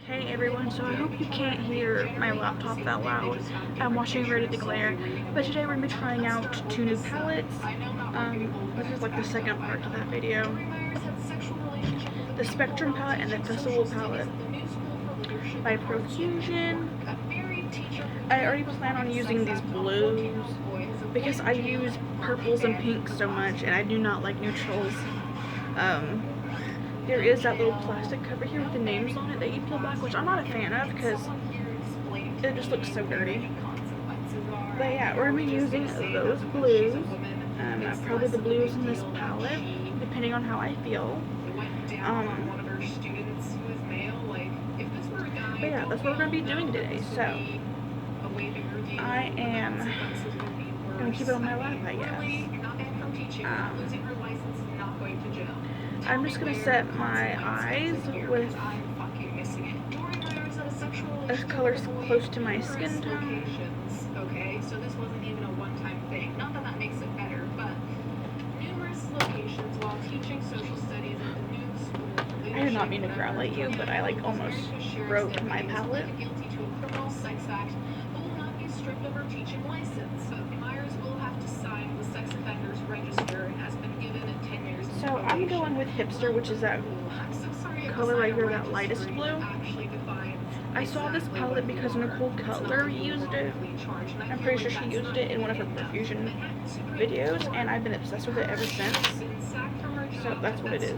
Hey everyone, so I hope you can't hear my laptop that loud. I'm watching Ready to Glare, but today we're going to be trying out 2 new palettes. This is like the second part to that video. The Spectrum palette and the Festival palette by Profusion. I already plan on using these blues because I use purples and pinks so much and I do not like neutrals. There is that little plastic cover here with the names on it that you peel back, which I'm not a fan of because it just looks so dirty. But yeah, we're going to be using those blues, probably the blues in this palette, depending on how I feel. But yeah, that's what we're going to be doing today. So, I am going to keep it on my lap, I guess. I'm just going to set my eyes with a color close to my skin tone. Okay, so this wasn't even a one-time thing. Not that that makes it better, but numerous locations while teaching social studies at the new school. I did not mean to growl at you, but I like almost broke my palette. Guilty to a criminal sex act, but will not be stripped of her teaching license. So Myers will have to sign the sex offenders register and has been given a 10 years. So I'm going with Hipster, which is that color right here, that lightest blue. I saw this palette because Nicole Cutler used it. I'm pretty sure she used it in one of her Profusion videos, and I've been obsessed with it ever since. So that's what it is.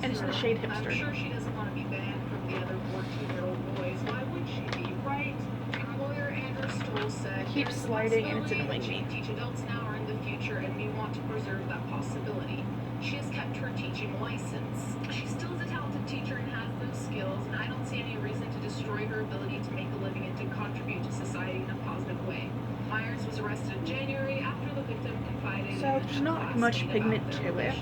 And it's the shade Hipster. I'm sure she doesn't want to be banned from the other 14-year-old boys. Why would she be, right? Her lawyer Andrew Stoll said, Keeps sliding and it's annoying me. Teach adults now or in the future, and we want to preserve that possibility. She has kept her teaching license. She still is a talented teacher and has those skills, and I don't see any reason to destroy her ability to make a living and to contribute to society in a positive way. Myers was arrested in January after the victim confided. So there's not much pigment to it.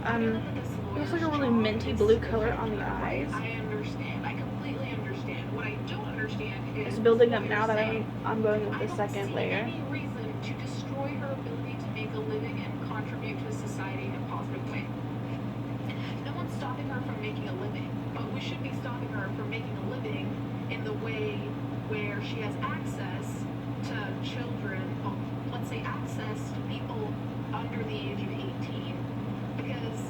It looks like a really minty blue color on the eyes. I understand. I completely understand. What I don't understand is it's building up now that I'm going with the second layer. Any reason to destroy her ability to make a living and contribute to society in a positive way. No one's stopping her from making a living, but we should be stopping her from making a living in the way where she has access to children, well, let's say access to people under the age of 18, because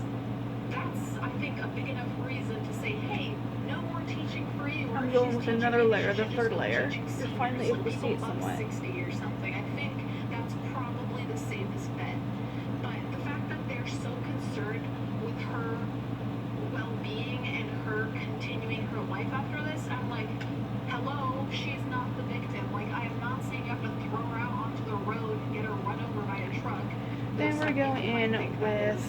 that's, I think, a big enough reason to say, hey, no more teaching for you. I'm going with another layer, the third layer. You're finally able to see it somewhat. 60 or something. I think that's probably the safest bet. But the fact that they're so concerned with her well-being and her continuing her life after this, I'm like, hello, she's not the victim. Like, I am not saying you have to throw her out onto the road and get her run over by a truck. Then we're going in with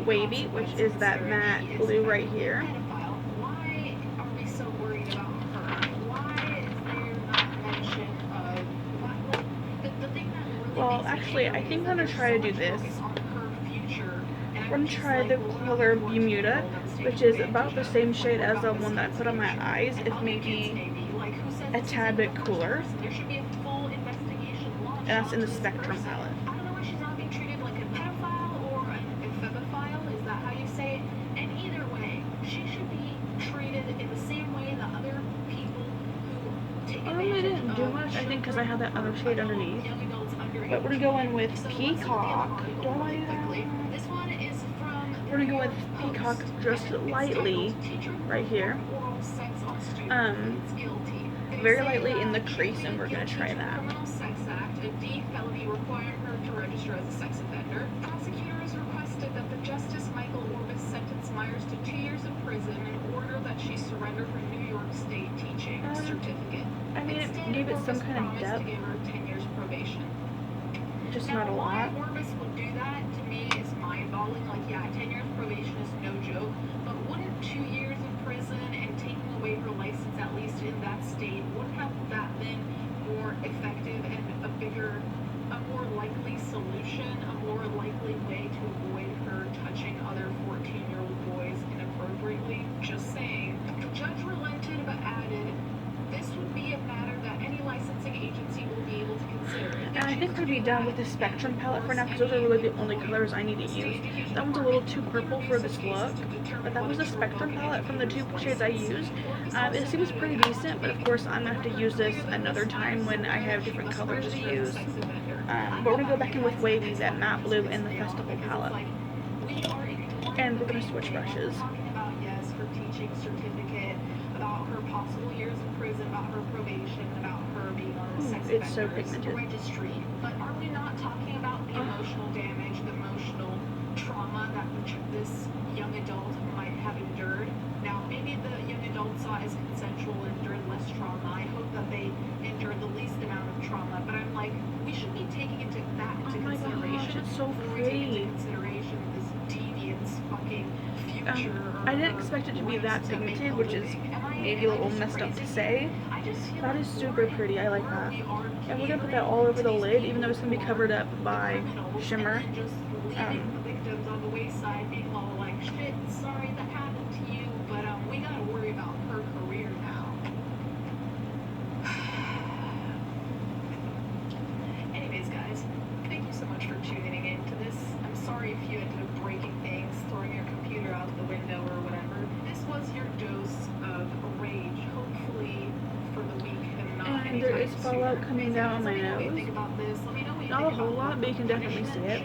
Wavy, which is that matte blue right here. Why are we so worried about her? Why is there not mention of the thing that really well, actually, I think I'm going to try to do this. We're going to try the color Bermuda, which is about the same shade as the one that I put on my eyes, if maybe a tad bit cooler. And that's in the Spectrum palette. I don't know why she's not being treated like a pedophile or a ephemophile, is that how you say it? And either way, she should be treated in the same way that other people who take advantage They didn't do much, I think, because I had that other shade underneath. But we're going with Peacock. Do I want to do that? We're going to go with Peacock just lightly right here. Very lightly in the crease, and we're going to try that. A D felony requiring her to register as a sex offender. Prosecutors requested that the Justice Michael Orbis sentence Myers to 2 years in prison and order that she surrender her New York State teaching certificate. I mean, it gave it some kind of depth. To give her 10 years probation. Just not a lot. Why Orbis would do that, to me, is mind-boggling. Like, yeah, 10 years probation is no joke, but wouldn't 2 years in prison and taking away her license, at least in that state, wouldn't have that been more effective and a more likely solution, a more likely way to avoid her touching other 14-year-old boys inappropriately? Just saying. The judge relented but added, this would be a matter that any licensing agency will be able to consider. I think we're going to be done with the Spectrum palette for now, because those are really the only colors I need to use. That one's a little too purple for this look, but that was the Spectrum palette from the 2 shades I used. It seems pretty decent, but of course I'm going to have to use this another time when I have different colors to use. But we're going to go back in with Wavy, that matte blue, and the Festival palette. And we're going to switch brushes. Teaching certificate, about her possible years in prison, about her probation, about her being on the sex offender registry. But are we not talking about the emotional damage, the emotional trauma that this young adult might have endured? Now, maybe the young adult saw it as consensual and endured less trauma. I hope that they endured the least amount of trauma. But I'm like, we should be taking that into consideration. It's so when we take into consideration this deviant's fucking I didn't expect it to be that pigmented, which is maybe a little messed up to say. That is super pretty. I like that. And we're going to put that all over the lid, even though it's going to be covered up by shimmer. On the wayside being all like, shit, sorry that happened to you, but we gotta worry about her career now. Anyways, guys, thank you so much for tuning into this. I'm sorry if you ended up breaking things, throwing your computer out the window or whatever. This was your dose of rage, hopefully for the week and not and there is fallout coming down on my nose. Not a whole lot, but you can definitely see it.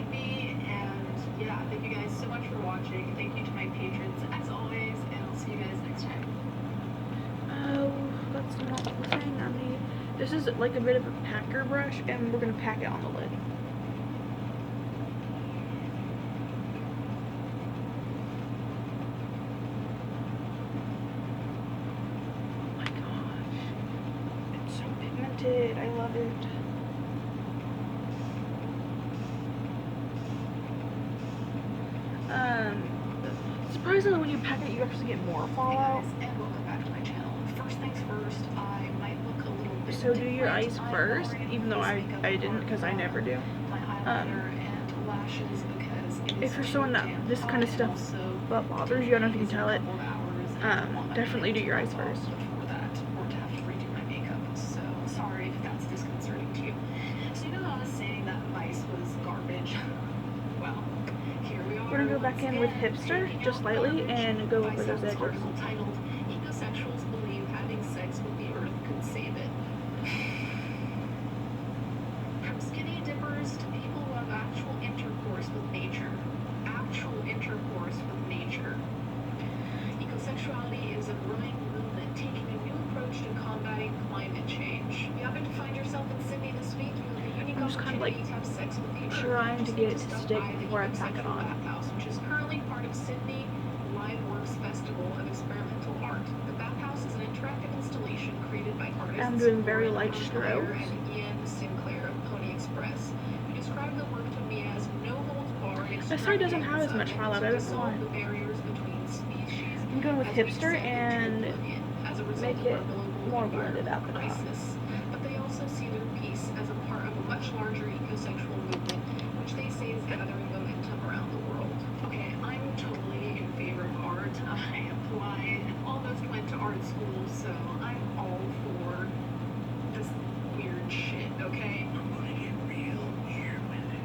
Yeah, thank you guys so much for watching. Thank you to my patrons, as always, and I'll see you guys next time. Oh, that's not the thing I need. This is like a bit of a packer brush, and we're going to pack it on the lid. Oh my gosh. It's so pigmented. I love it. Surprisingly, when you pack it, you actually get more fallout. Hey guys, and welcome back to my channel. First things first, I might look a little bit So do your eyes first, even though I didn't, because I never do. If you're someone that this kind of stuff bothers you, I don't know if you can tell it, definitely do your eyes first. Before that, or to have to redo my makeup, so sorry if that's disconcerting to you. So you know how I was saying that Vice was garbage? Well, here we are. We're gonna go back in with Hipster, just lightly, and go over those edges. Titled, Ecosexuals Believe Having Sex with the Earth Could Save It. From skinny dippers to people who have actual intercourse with nature. Actual intercourse with nature. Ecosexuality is a growing movement taking a new approach to combating climate change. You happen to find yourself in Sydney this week, you have a unique I'm just kind of like opportunity to have sex with the earth. trying to get it to stick before I pack it on. Bathhouse, which is currently part of Sydney Live Works Festival of Experimental Art. The Bathhouse is an interactive installation created by artists. I'm doing very light strokes. And Ian Sinclair of Pony Express, who described the work to me as no holds barred. This side doesn't have as much fallout. I don't know why. The barriers between species. I'm going with Hipster and make it more blended out the top. But they also see their piece as a part of a much larger ecosexual movement, which they say is gathering momentum around the world. Okay, I'm totally in favor of art. I applied and almost went to art school, so I'm all for this weird shit, okay? I'm gonna get real here with it.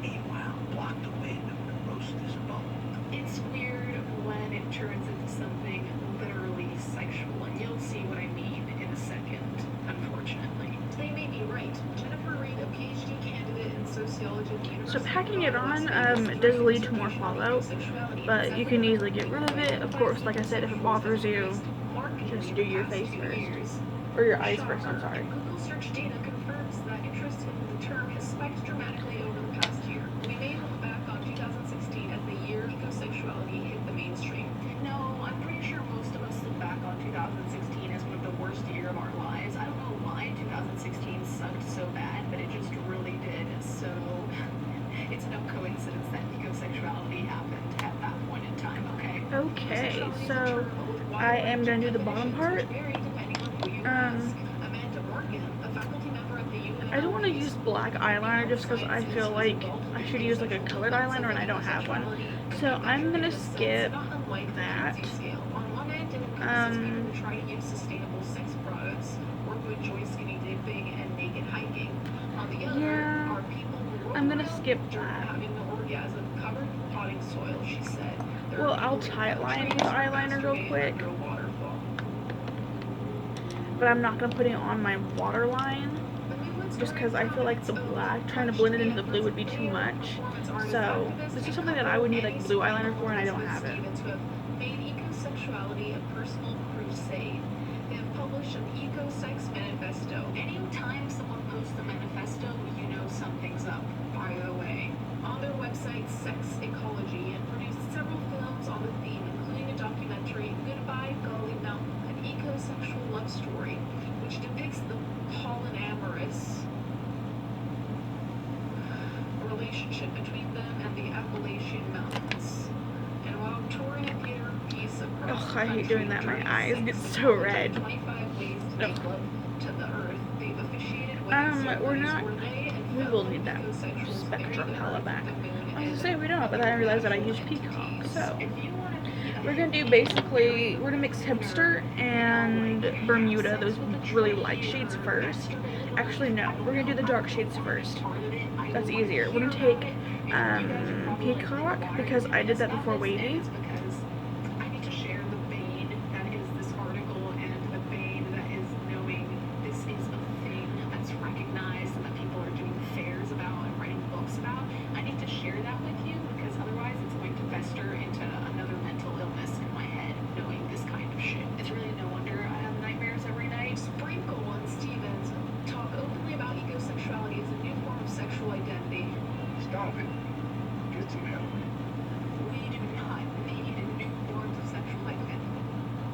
Meanwhile, block the wind of the roast this bone. It's weird when it turns into something literally sexual, and you'll see what I mean in a second, unfortunately. They may be right. Jennifer Reed, a PhD candidate in sociology at the University So packing it on does lead to more fallout, but you can easily get rid of it. Of course, like I said, if it bothers you, just do your face first. Or your eyes first, I'm sorry. Google search data confirms that interest in the term has spiked dramatically over the past year. We may look back on 2016 as the year ecosexuality hit the mainstream. No, I'm pretty sure most of us look back on 2016 as one of the worst years of our lives. I don't know why 2016 sucked so bad, but it just really did. So it's no coincidence that ecosexuality happened at that point in time, okay? Okay, so I am going to do the bottom part. I don't want to use black eyeliner just because I feel like I should use like a colored eyeliner and I don't have one. So I'm gonna skip that. On one end, it encourages people to try to use sustainable sex products or who enjoy skinny dipping and naked hiking. On the other are people who I'm gonna skip that. having the orgasm covered in potting soil, she said. Well, I'll tightline with eyeliner real quick, but I'm not gonna put it on my waterline just because I feel like the black, trying to blend it into the blue would be too much. So this is something that I would need like blue eyeliner for, and I don't have it. Made ecosexuality a personal crusade. They have published an eco-sex manifesto. Anytime someone posts a manifesto, you know something's up, by the way. On their website, Sex Ecology, and produced several films on the theme, including a documentary, Goodbye Gully Mountain, an ecosexual love story, which depicts the polyamorous relationship between them and the Appalachian Mountains. And while touring a theater piece across I hate doing that. My eyes get so red. 25 ways to make love to the earth. They've officiated wedding we will need that spectrum palette back. I was gonna say we don't, but then I realized that I use Peacock. So we're gonna do basically, we're gonna mix hipster and Bermuda, those really light shades first. Actually, no, we're gonna do the dark shades first. That's easier. We're gonna take Peacock because I did that before Wavy. I need to share the bane that is this article and the bane that is knowing this is a thing that's recognized and that people are doing fairs about and writing books about. I need to share that with you because otherwise it's going to fester into another mental illness in my head knowing this kind of shit. It's really no wonder I have nightmares every night. Sprinkle on Stevens talk openly about ecosexuality as a new form of sexual identity. Stop it. Get some help. We do not need new forms of sexual identity.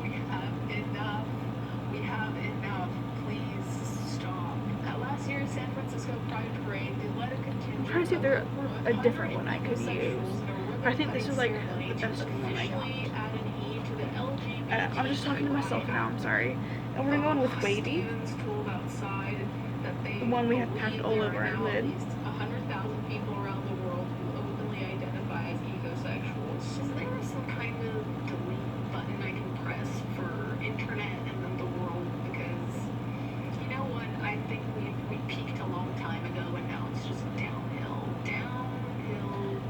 We have enough. We have enough. Please stop. At last year's San Francisco Pride Parade, they led a contingent. I'm trying to see if there's a different one I could use. But I think this is like the best one I got. I'm just talking to myself now, I'm sorry. And we're going with Wavy. The one we have packed all over our lid. 100,000 people around the world who openly identify as ecosexuals. Is there some kind of delete button I can press for internet and then the world? Because you know what? I think we peaked a long time ago and now it's just downhill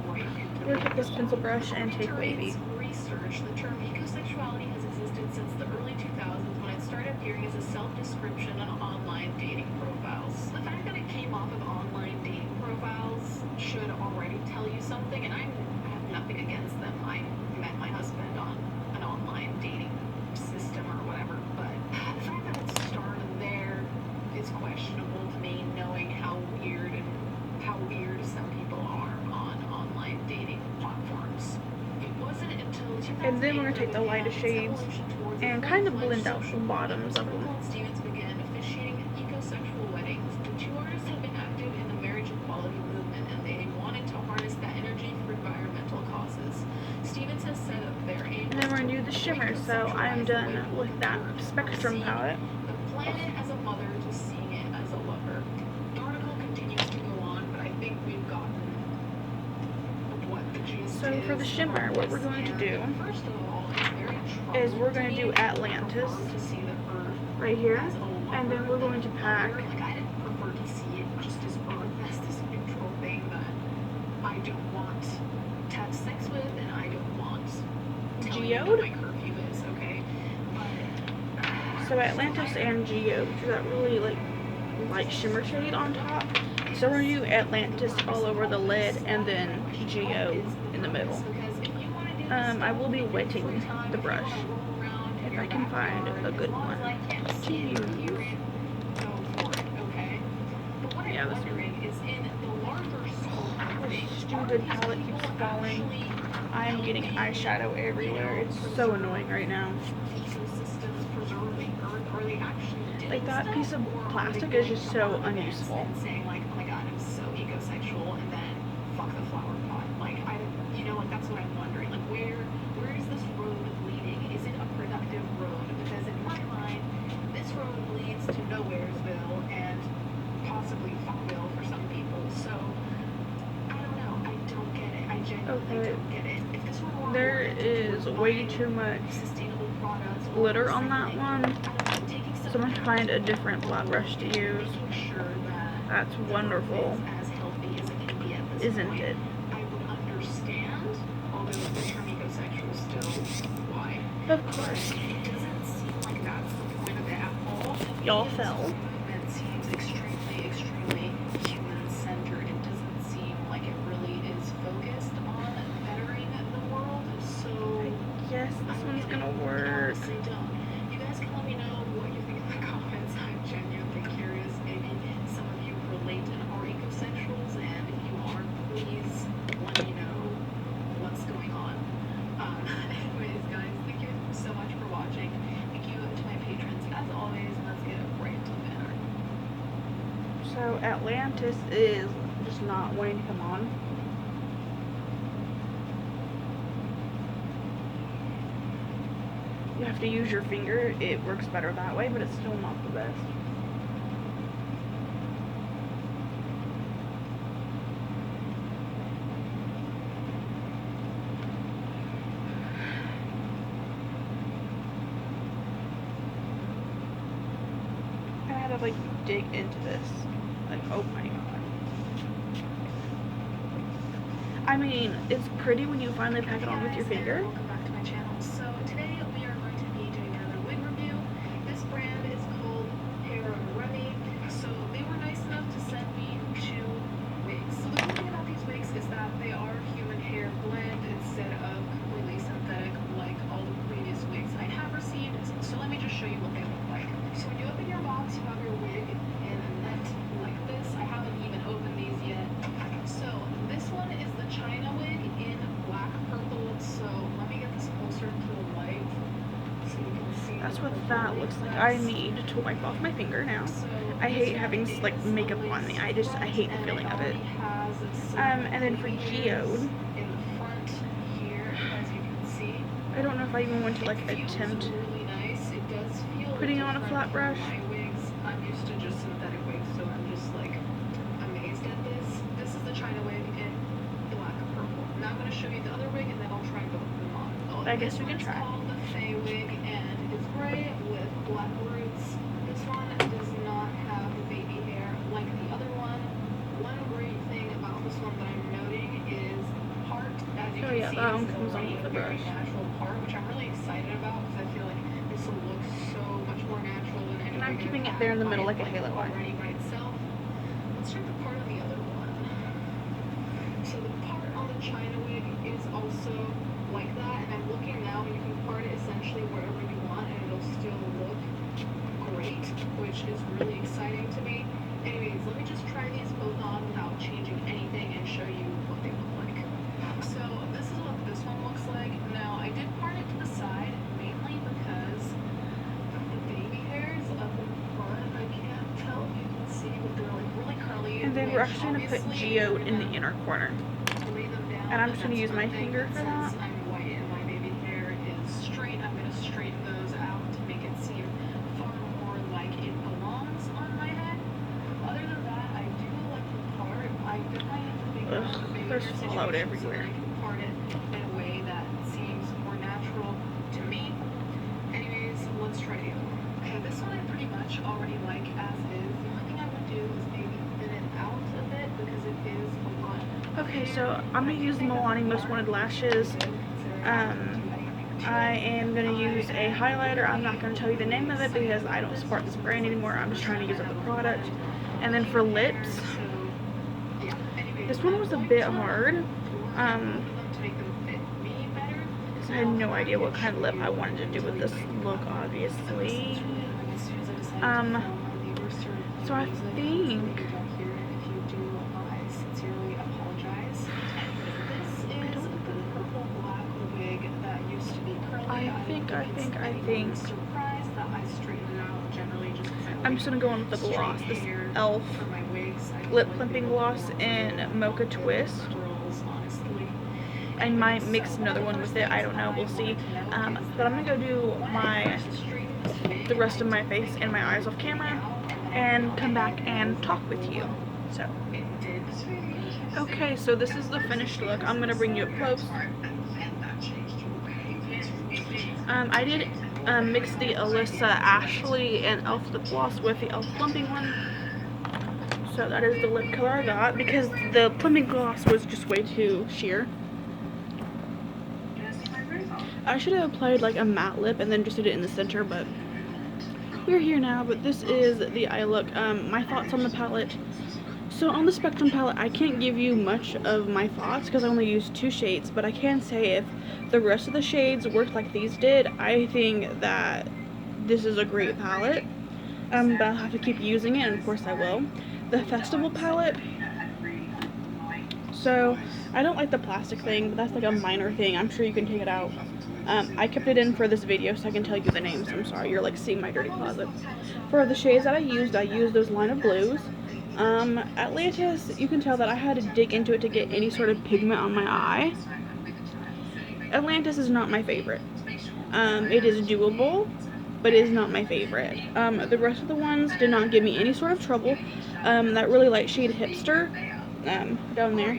right into We're gonna take this pencil brush and take Wavy. Research, the term ecosexuality has existed since the early 2000s when it started appearing as a self-description on online dating profiles. The fact that it came off of online dating profiles should already tell you something, and I have nothing against them. I met my husband on an online dating system or whatever, but the fact that it started there is questionable to me, knowing how weird some people are on online dating platforms. It wasn't until 2008 And then we're gonna take the lightest shades and kind of blend out the bottoms of them. Stevens began officiating ecosexual weddings. The two artists have been active in the marriage equality movement, and they wanted to harness that energy for environmental causes. Stevens has said that their aim And then we're gonna do the shimmer, so I'm done with that spectrum palette. the planet as a mother to seeing it as a lover. The article continues to go on, but I think we've gotten what the gist So for the shimmer, what we're going to do First of all, is we're going to do Atlantis right here, and then we're going to pack like I didn't prefer to see it just as Earth as this neutral thing that I don't want to have sex with and I don't want to tell you what my curfew is, okay? But so Atlantis and Geode, which is that really like light shimmer shade on top. So we're going to do Atlantis all over the lid and then Geode in the middle. I will be wetting the brush if I can find a good one to use. Yeah, this stupid palette keeps falling. I am getting eyeshadow everywhere. It's so annoying right now. Like that piece of plastic is just so unuseful. Saying like, oh my god, I'm so ecosexual, and then fuck the flower pot. Like that's what I'm wondering. Like where is this road leading? Is it a productive road? Because in my mind, this road leads to Nowheresville and possibly Fuckville for some people. So I don't know. I don't get it. I genuinely don't get it. If this is way too much sustainable products, glitter on that one. taking So I'm going to find a different flat brush to use. sure that That's wonderful, as healthy as it can be at this isn't point. it? I would understand, although the term ecosexual still why. Of course. It doesn't seem like that's the point of it at all. Y'all fell. It seems extremely human-centered. It doesn't seem like it really is focused on bettering the world. So Yes, this one's gonna work. honestly don't. You guys can let me know what you think in the comments. I'm genuinely curious. Maybe some of you relate and are ecosexuals, and if you are, please let me know what's going on. Anyways, guys, thank you so much for watching. Thank you to my patrons as always. Let's get right into the banner. So Atlantis is just not wanting to come on. You have to use your finger. It works better that way, but it's still not the best. I had to like dig into this. Like, oh my god. I mean, it's pretty when you finally pack it on with your finger. Welcome back to my channel. So today we are going to be doing another wig review. This brand is called Hair Remy. So they were nice enough to send me 2 wigs. So the cool thing about these wigs is that they are human hair blend instead of completely synthetic like all the previous wigs I have received. So let me just show you what they look like. So when you open your box, you have your wig in a net like this. I haven't even opened these yet. So this one is the China wig in black purple. So let me get this closer to the light so you can see. That's what that looks like. I need to wipe off my finger now. I hate having like makeup on me. I hate the feeling of it. And then for geode, in the front here, as you can see. I don't know if I even want to like attempt Really nice. It does feel putting on a different flat brush. from my wigs. I'm used to just synthetic wigs, so I'm just like amazed at this. This is the China wig in black purple. Now I'm going to show you the other wig, and then I'll try both of them on. I guess we can try. This one's called the Faye wig, and it's gray with black roots. This one does not have baby hair like the other one. One great thing about this one that I'm noting is the part, as you Oh can yeah, see, that one is comes on already with the a very brush. natural part, which I'm really excited about because I feel like this will look so much more natural than any And I'm wig keeping I've it there in the had middle like a by- halo line. already by itself. Let's check the part on the other one. So the part on the China wig is also like that, and I'm looking now, and you can part it essentially wherever you want, and it'll still look great, which is really exciting to me. Anyways, let me just try these both on without changing anything and show you what they look like. So this is what this one looks like. Now I did part it to the side mainly because the baby hairs up in front, I can't tell if you can see, but they're like really curly. And then we're which actually gonna put obviously geode we're in the gonna inner corner. lay them down, And I'm just gonna that's use my one thing, finger but for that. since I'm white and my baby hair is straight, I'm gonna straighten those out to make it seem far more like it belongs on my head. Other than that, I do like the part. I definitely have to think about the baby There's hair fallout situation everywhere. so that I can part it in a way that seems more natural to me. Anyways, let's try the other one. Okay, this one I pretty much already like as is. The only thing I would do is maybe thin it out a bit because it is a lot. Okay, so I'm gonna use the Milani Most Wanted lashes. I am gonna use a highlighter. I'm not gonna tell you the name of it because I don't support this brand anymore. I'm just trying to use up the product. And then for lips, this one was a bit hard. I had no idea what kind of lip I wanted to do with this look, obviously. So I think I'm just gonna go on with the gloss, this e.l.f. lip plumping gloss in Mocha Twist. I might mix another one with it, I don't know, we'll see. But I'm gonna go do the rest of my face and my eyes off camera and come back and talk with you. So, okay, so this is the finished look. I'm gonna bring you up close. I did mix the Alyssa Ashley and e.l.f. lip gloss with the e.l.f. plumping one. So that is the lip color I got because the plumping gloss was just way too sheer. I should have applied like a matte lip and then just did it in the center, but we're here now. But this is the eye look. My thoughts on the palette. So on the Spectrum palette, I can't give you much of my thoughts because I only used 2 shades, but I can say if the rest of the shades worked like these did, I think that this is a great palette. But I'll have to keep using it, and of course I will. The Festival palette, so I don't like the plastic thing, but that's like a minor thing. I'm sure you can take it out. I kept it in for this video so I can tell you the names. I'm sorry, you're like seeing my dirty closet. For the shades that I used those line of blues. Atlantis, you can tell that I had to dig into it to get any sort of pigment on my eye. Atlantis is not my favorite. It is doable, but it is not my favorite. The rest of the ones did not give me any sort of trouble. That really light shade Hipster, down there,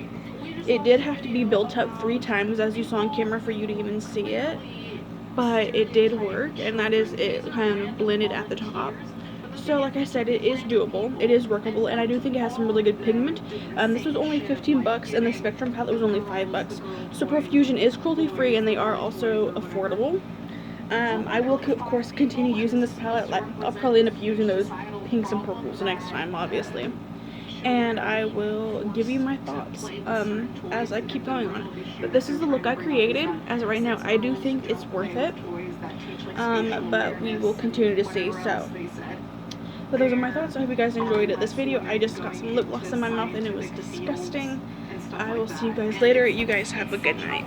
it did have to be built up 3 times as you saw on camera for you to even see it, but it did work, and that is it kind of blended at the top. So like I said, it is doable, it is workable, and I do think it has some really good pigment. This was only 15 bucks, and the Spectrum palette was only 5 bucks. So Profusion is cruelty free, and they are also affordable. I will of course continue using this palette. Like, I'll probably end up using those pinks and purples next time, obviously. And I will give you my thoughts as I keep going on. But this is the look I created. As of right now, I do think it's worth it. But we will continue to see. But those are my thoughts. I hope you guys enjoyed this video. I just got some lip gloss in my mouth and it was disgusting. I will see you guys later. You guys have a good night.